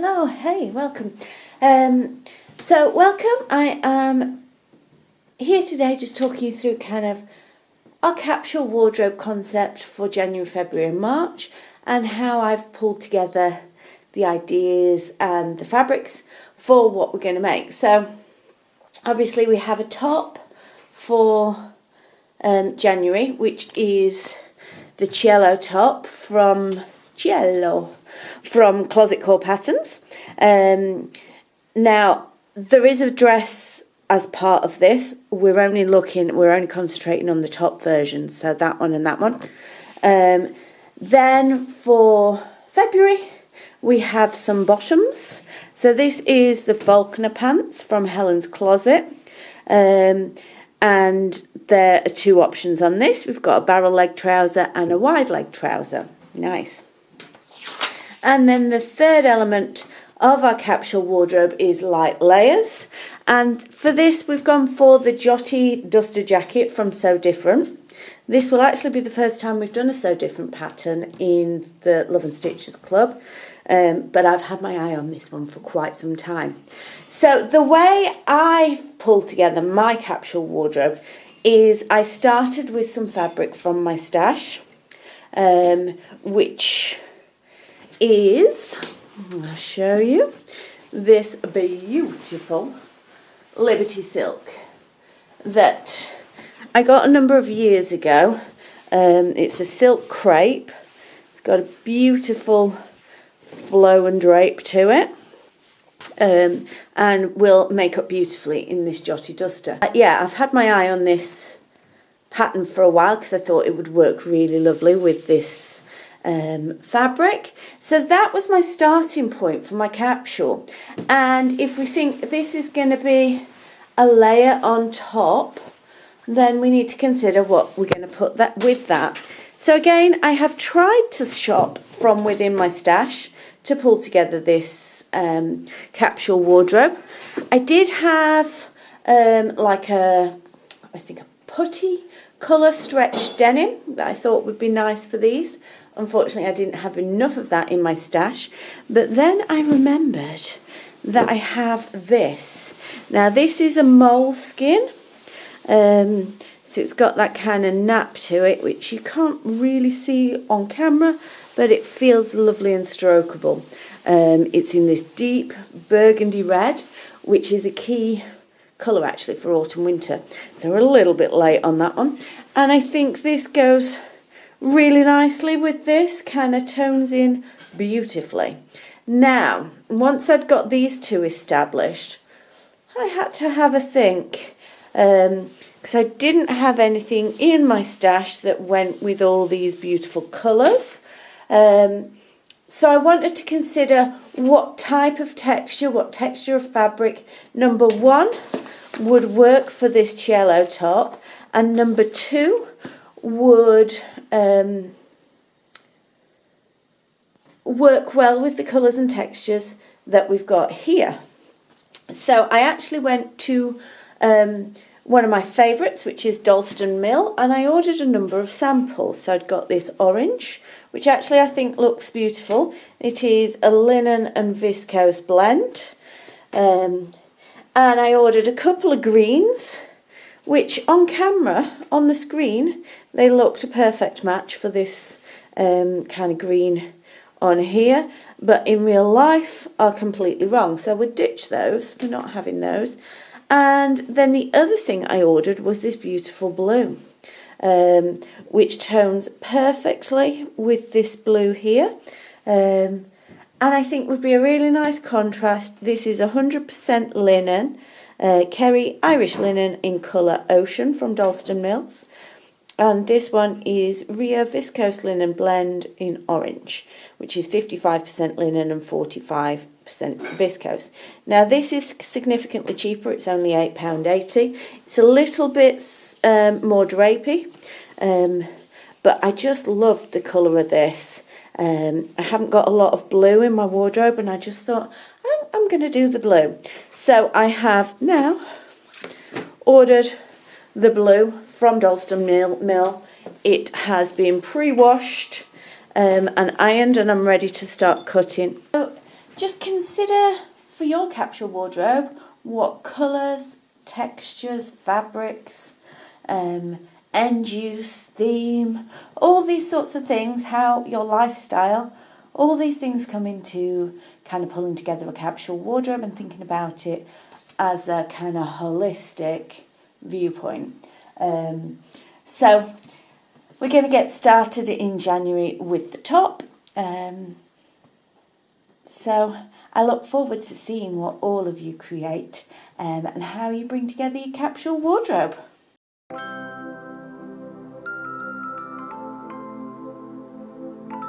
hello, hey, welcome. Welcome. I am here today just talking you through kind of our capsule wardrobe concept for January, February and March, and how I've pulled together the ideas and the fabrics for what we're going to make. So obviously we have a top for January, which is the Cielo top from Closet Core Patterns. Now there is a dress as part of this. We're only concentrating on the top version, so that one and that one. Then for February we have some bottoms. So this is the Falconer pants from Helen's Closet, and there are two options on this. We've got a barrel leg trouser and a wide leg trouser. Nice. And then the third element of our capsule wardrobe is light layers. And for this, we've gone for the Jotty Duster jacket from So Different. This will actually be the first time we've done a So Different pattern in the Love and Stitches Club. But I've had my eye on this one for quite some time. So the way I've pulled together my capsule wardrobe is I started with some fabric from my stash, which is, I'll show you, this beautiful Liberty silk that I got a number of years ago. It's a silk crepe. It's got a beautiful flow and drape to it, and will make up beautifully in this Jotty Duster. Yeah, I've had my eye on this pattern for a while because I thought it would work really lovely with this fabric. So that was my starting point for my capsule. And if we think this is going to be a layer on top, then we need to consider what we're going to put that with that. So again, I have tried to shop from within my stash to pull together this capsule wardrobe. I did have I think a putty colour stretched denim that I thought would be nice for these. Unfortunately, I didn't have enough of that in my stash. But then I remembered that I have this. Now, this is a moleskin. So it's got that kind of nap to it, which you can't really see on camera, but it feels lovely and strokeable. It's in this deep burgundy red, which is a key colour actually for autumn winter. So we're a little bit late on that one. And I think this goes really nicely with this, kind of tones in beautifully. Now, once I'd got these two established, I had to have a think, because I didn't have anything in my stash that went with all these beautiful colours. So I wanted to consider what type of texture, what texture of fabric, number one, would work for this Cielo top, and number two would work well with the colours and textures that we've got here. So I actually went to one of my favourites, which is Dalston Mill, and I ordered a number of samples. So I'd got this orange, which actually I think looks beautiful. It is a linen and viscose blend. And I ordered a couple of greens, which on camera, on the screen, they looked a perfect match for this kind of green on here, but in real life are completely wrong. So we'll ditch those, we're not having those. And then the other thing I ordered was this beautiful blue, which tones perfectly with this blue here. And I think would be a really nice contrast. This is 100% linen, Kerry Irish linen in colour Ocean from Dalston Mills. And this one is Rio Viscose Linen Blend in Orange, which is 55% linen and 45% viscose. Now this is significantly cheaper, it's only £8.80. It's a little bit more drapey, but I just loved the colour of this. I haven't got a lot of blue in my wardrobe, and I just thought, I'm going to do the blue. So I have now ordered the blue from Dalston Mill. It has been pre-washed and ironed, and I'm ready to start cutting. So just consider for your capsule wardrobe what colours, textures, fabrics, end use, theme, all these sorts of things, how your lifestyle, all these things come into kind of pulling together a capsule wardrobe and thinking about it as a kind of holistic viewpoint. So we're going to get started in January with the top. So I look forward to seeing what all of you create and how you bring together your capsule wardrobe.